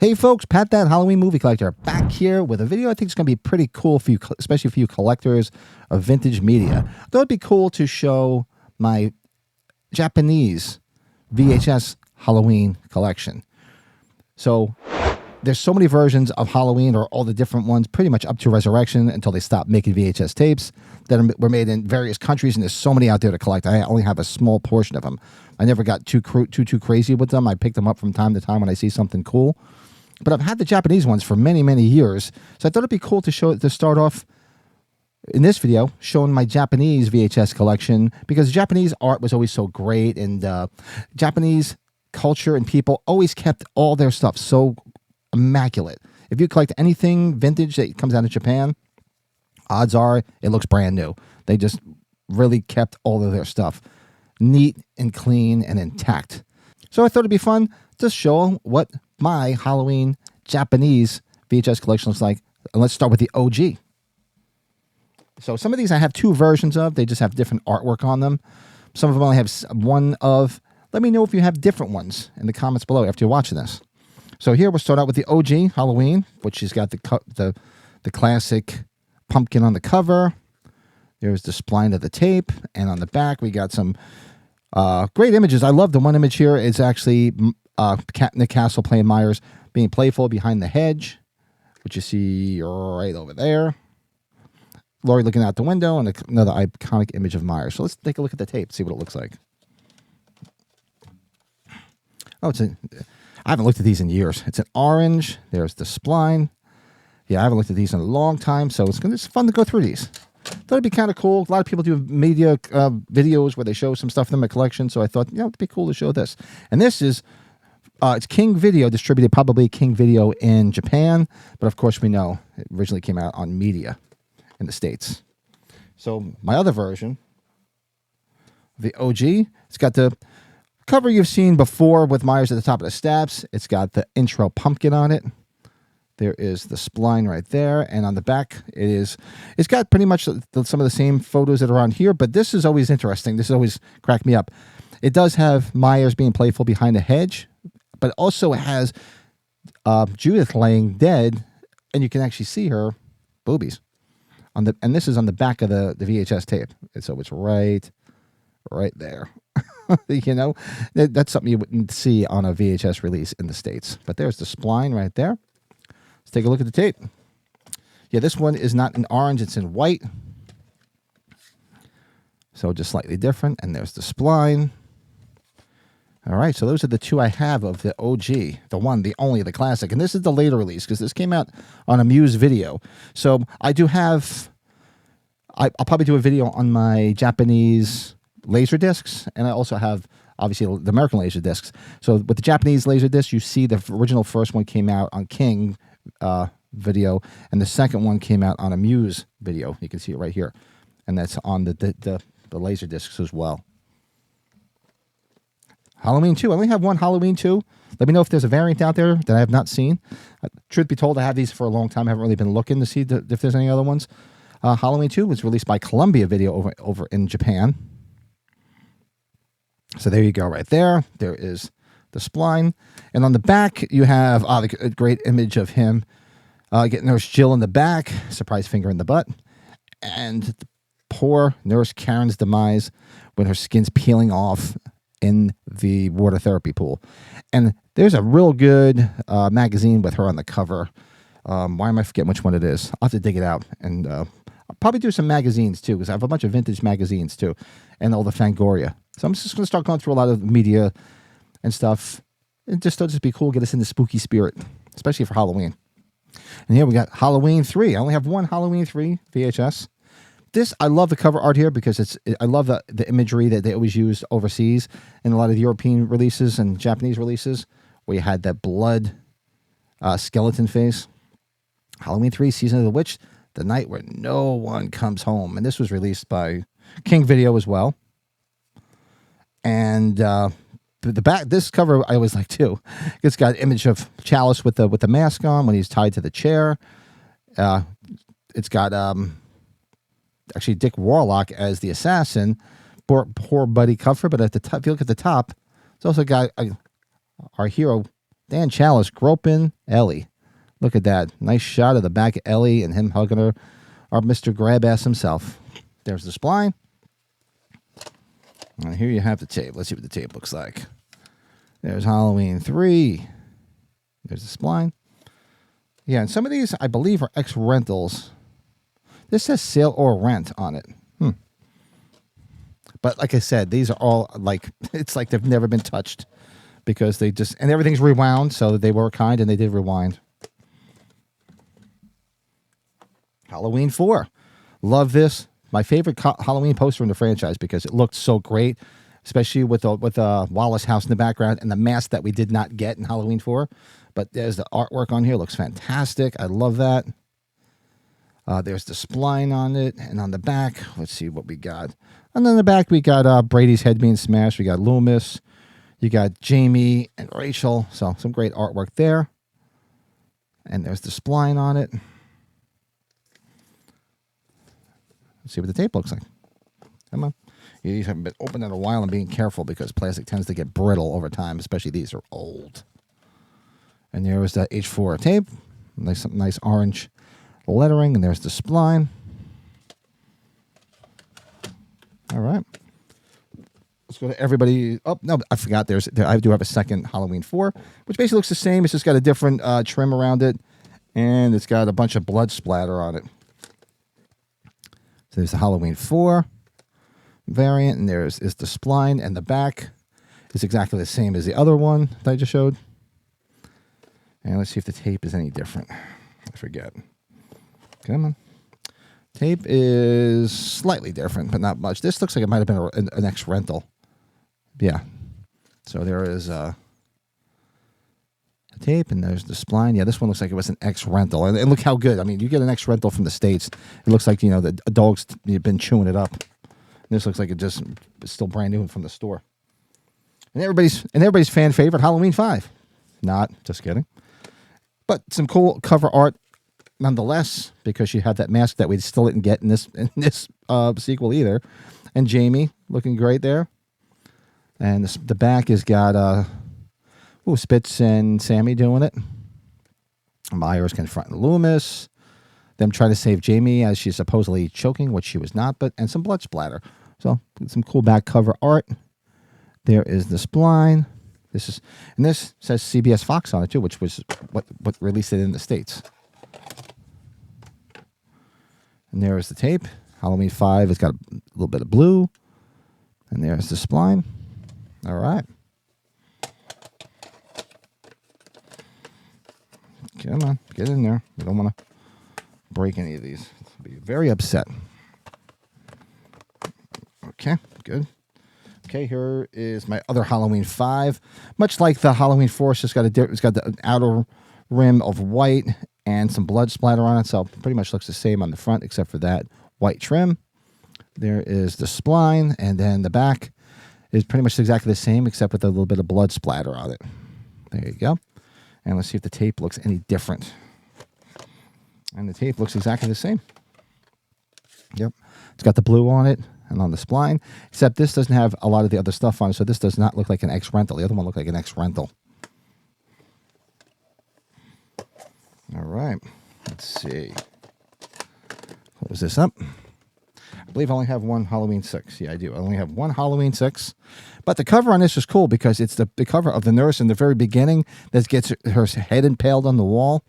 Hey folks, Pat that Halloween movie collector back here with a video I think is going to be pretty cool for you, especially for you collectors of vintage media. I thought it'd be cool to show my Japanese VHS Halloween collection. So there's so many versions of Halloween, or all the different ones, pretty much up to Resurrection until they stopped making VHS tapes that were made in various countries, and there's so many out there to collect. I only have a small portion of them. I never got too crazy with them. I pick them up from time to time when I see something cool. But I've had the Japanese ones for many, many years, so I thought it'd be cool to start off in this video showing my Japanese VHS collection, because Japanese art was always so great, and Japanese culture and people always kept all their stuff so immaculate. If you collect anything vintage that comes out of Japan, odds are it looks brand new. They just really kept all of their stuff neat and clean and intact. So I thought it'd be fun to show what my Halloween Japanese VHS collection looks like. And let's start with the OG. So some of these I have two versions of. They just have different artwork on them. Some of them only have one of. Let me know if you have different ones in the comments below after you're watching this. So here we'll start out with the OG Halloween, which has got the classic pumpkin on the cover. There's the spline of the tape, and on the back we got some great images. I love the one image here. It's actually Nick Castle playing Myers, being playful behind the hedge, which you see right over there. Laurie looking out the window, and another iconic image of Myers. So let's take a look at the tape, see what it looks like. Oh, I haven't looked at these in years. It's an orange. There's the spline. Yeah, I haven't looked at these in a long time, so it's fun to go through these. Thought it'd be kind of cool. A lot of people do media videos where they show some stuff in my collection, so I thought, it'd be cool to show this. And this is, it's King Video, distributed probably King Video in Japan, but of course we know it originally came out on media in the States. So my other version, the OG, it's got the cover you've seen before with Myers at the top of the steps. It's got the intro pumpkin on it. There is the spline right there, and on the back it's got pretty much some of the same photos that are on here, but this is always interesting. This has always cracked me up. It does have Myers being playful behind a hedge, but also it has Judith laying dead, and you can actually see her boobies. And this is on the back of the VHS tape, and so it's right there. That's something you wouldn't see on a VHS release in the States. But there's the spline right there. Let's take a look at the tape. Yeah, this one is not in orange, it's in white. So just slightly different. And there's the spline. All right, so those are the two I have of the OG, the one, the only, the classic. And this is the later release, because this came out on a Muse video. So I do have, I'll probably do a video on my Japanese laser discs, and I also have obviously the American laser discs. So with the Japanese laser discs, you see the original first one came out on King video, and the second one came out on a Muse video. You can see it right here, and that's on the laser discs as well. Halloween 2. I only have one Halloween 2. Let me know if there's a variant out there that I have not seen. Truth be told, I have these for a long time. I haven't really been looking to see if there's any other ones. Halloween 2 was released by Columbia Video over in Japan. So there you go right there. There is the spline. And on the back, you have a great image of him getting Nurse Jill in the back, surprise finger in the butt, and the poor Nurse Karen's demise when her skin's peeling off in the water therapy pool. And there's a real good magazine with her on the cover. Why am I forgetting which one it is? I'll have to dig it out. And I'll probably do some magazines too, because I have a bunch of vintage magazines too, and all the Fangoria. So I'm just going to start going through a lot of media and stuff. And it'll just be cool, get us in the spooky spirit, especially for Halloween. And here we got Halloween 3. I only have one Halloween 3 VHS. This, I love the cover art here because I love the imagery that they always use overseas in a lot of the European releases and Japanese releases, where you had that blood skeleton face. Halloween 3, Season of the Witch, the night where no one comes home. And this was released by King Video as well. And the back, this cover I always like too. It's got an image of Chalice with the mask on when he's tied to the chair. It's got actually Dick Warlock as the assassin, poor Buddy Comfort. But at the top, if you look at the top, it's also got our hero Dan Chalice groping Ellie. Look at that. Nice shot of the back of Ellie and him hugging her. Our Mr. Grab-Ass himself. There's the spline. And here you have the tape. Let's see what the tape looks like. There's Halloween 3. There's the spline. Yeah, and some of these, I believe, are ex-rentals. This says sale or rent on it. But like I said, these are all like, it's like they've never been touched because they just, and everything's rewound, so they were kind and they did rewind. Halloween 4. Love this. My favorite Halloween poster in the franchise because it looked so great, especially with Wallace House in the background and the mask that we did not get in Halloween 4. But there's the artwork on here. Looks fantastic. I love that. There's the spline on it. And on the back, let's see what we got. And on the back, we got Brady's head being smashed. We got Loomis. You got Jamie and Rachel. So some great artwork there. And there's the spline on it. Let's see what the tape looks like. Come on. These haven't been opened in a while and being careful because plastic tends to get brittle over time, especially these are old. And there was that H4 tape. Nice orange lettering. And there's the spline. All right. Let's go to everybody. Oh, no, I forgot. I do have a second Halloween 4, which basically looks the same. It's just got a different trim around it. And it's got a bunch of blood splatter on it. So there's the Halloween 4 variant, and there's the spline, and the back is exactly the same as the other one that I just showed. And let's see if the tape is any different. I forget. Come on. Tape is slightly different, but not much. This looks like it might have been an ex-rental. Yeah. So there is a tape, and there's the spline. Yeah, this one looks like it was an ex-rental. And look how good. I mean, you get an ex-rental from the States. It looks like, the dogs have been chewing it up. And this looks like it's still brand new from the store. And everybody's fan favorite, Halloween 5. Not, just kidding. But some cool cover art nonetheless, because you have that mask that we still didn't get in this sequel either. And Jamie looking great there. And the back has got Spitz and Sammy doing it. Myers confronting Loomis. Them trying to save Jamie as she's supposedly choking, which she was not, and some blood splatter. So some cool back cover art. There is the spline. This says CBS Fox on it too, which was what released it in the States. And there is the tape. Halloween 5 has got a little bit of blue. And there's the spline. All right. Come on, get in there. We don't want to break any of these. I'll be very upset. Okay, good. Okay, here is my other Halloween 5. Much like the Halloween 4, it's got the outer rim of white and some blood splatter on it, so pretty much looks the same on the front except for that white trim. There is the spline, and then the back is pretty much exactly the same except with a little bit of blood splatter on it. There you go. And let's see if the tape looks any different. And the tape looks exactly the same. Yep. It's got the blue on it and on the spline, except this doesn't have a lot of the other stuff on it, so this does not look like an ex-rental. The other one looked like an ex-rental. All right. Let's see. Close this up. I believe I only have one Halloween 6. Yeah, I do. I only have one Halloween 6. But the cover on this is cool because it's the cover of the nurse in the very beginning that gets her head impaled on the wall.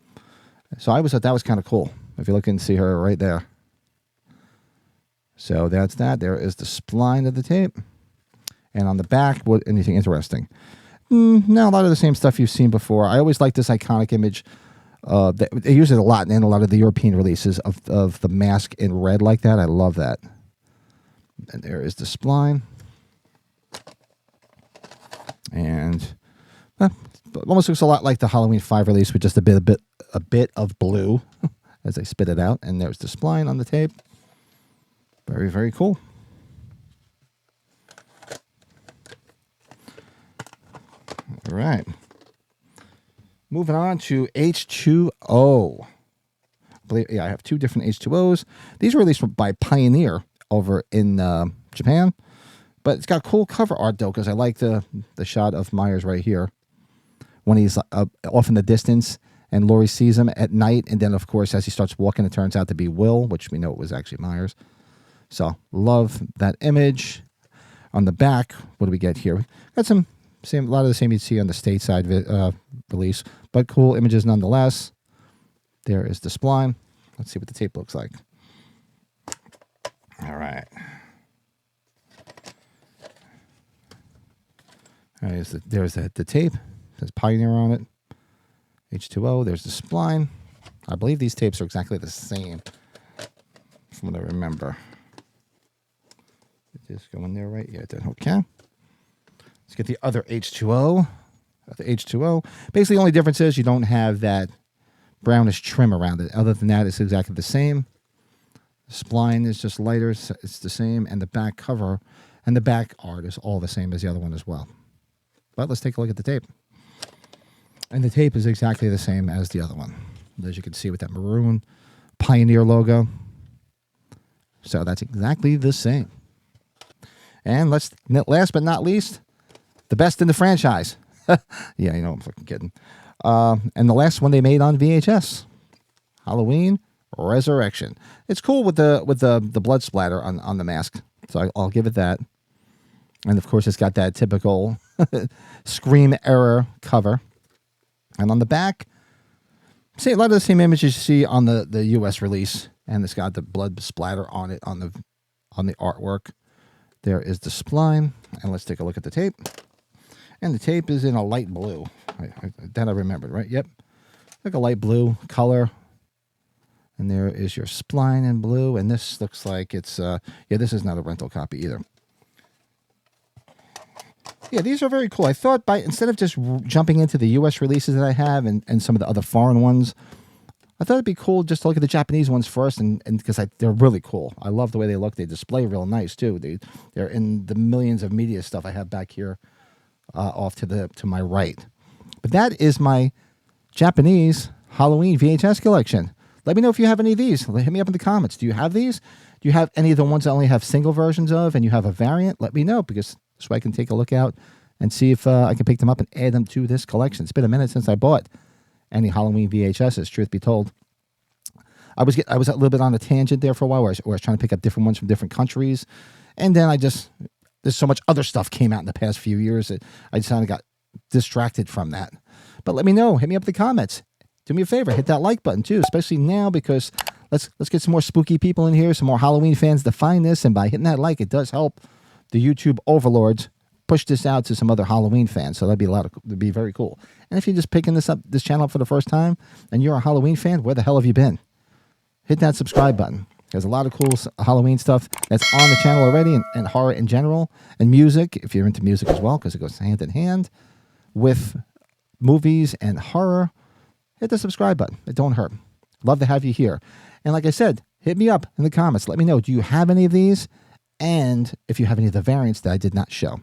So I thought that was kind of cool. If you look and see her right there. So that's that. There is the spline of the tape. And on the back, anything interesting? No, a lot of the same stuff you've seen before. I always like this iconic image. They use it a lot in a lot of the European releases of the mask in red like that. I love that. And there is the spline. And almost looks a lot like the Halloween 5 release with just a bit of blue as I spit it out. And there's the spline on the tape. Very, very cool. All right. Moving on to H2O. I have two different H2Os. These were released by Pioneer over in Japan. But it's got cool cover art, though, because I like the shot of Myers right here when he's off in the distance and Laurie sees him at night. And then, of course, as he starts walking, it turns out to be Will, which we know it was actually Myers. So love that image. On the back, what do we get here? Got a lot of the same you'd see on the stateside release, but cool images nonetheless. There is the spline. Let's see what the tape looks like. All right. All right, there's the tape. It says Pioneer on it. H2O. There's the spline. I believe these tapes are exactly the same from what I remember. Did this go in there right? Yeah, it did. Okay. Let's get the other H2O. The H2O. Basically, the only difference is you don't have that brownish trim around it. Other than that, it's exactly the same. The spline is just lighter. It's the same. And the back cover and the back art is all the same as the other one as well. But let's take a look at the tape. And the tape is exactly the same as the other one. As you can see with that maroon Pioneer logo. So that's exactly the same. And last but not least, the best in the franchise. Yeah, you know I'm fucking kidding. And the last one they made on VHS, Halloween Resurrection. It's cool with the blood splatter on the mask, so I'll give it that. And of course, it's got that typical Scream era cover. And on the back, see a lot of the same images you see on the U.S. release, and it's got the blood splatter on it on the artwork. There is the spline, and let's take a look at the tape. And the tape is in a light blue. That I remembered, right? Yep. Like a light blue color. And there is your spline in blue. And this looks like it's, this is not a rental copy either. Yeah, these are very cool. I thought instead of just jumping into the U.S. releases that I have and some of the other foreign ones, I thought it'd be cool just to look at the Japanese ones first, and because they're really cool. I love the way they look. They display real nice too. They're in the millions of media stuff I have back here, off to my right. But that is my Japanese Halloween VHS collection. Let me know if you have any of these. Hit me up in the comments. Do you have these? Do you have any of the ones that only have single versions of, and you have a variant? Let me know, because this way I can take a look out and see if I can pick them up and add them to this collection. It's been a minute since I bought any Halloween VHSs, truth be told. I was a little bit on a tangent there for a while where I was trying to pick up different ones from different countries. And then there's so much other stuff came out in the past few years that I just kind of got distracted from that. But let me know. Hit me up in the comments. Do me a favor. Hit that like button too, especially now, because let's get some more spooky people in here, some more Halloween fans to find this. And by hitting that like, it does help the YouTube overlords push this out to some other Halloween fans. So that'd be very cool. And if you're just picking this channel up for the first time and you're a Halloween fan, where the hell have you been? Hit that subscribe button. There's a lot of cool Halloween stuff that's on the channel already, and horror in general, and music, if you're into music as well, because it goes hand in hand with movies and horror. Hit the subscribe button. It don't hurt. Love to have you here. And like I said, hit me up in the comments. Let me know, do you have any of these? And if you have any of the variants that I did not show.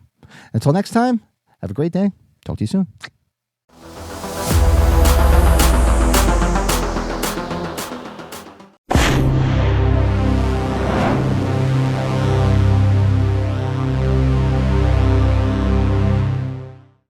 Until next time, have a great day. Talk to you soon.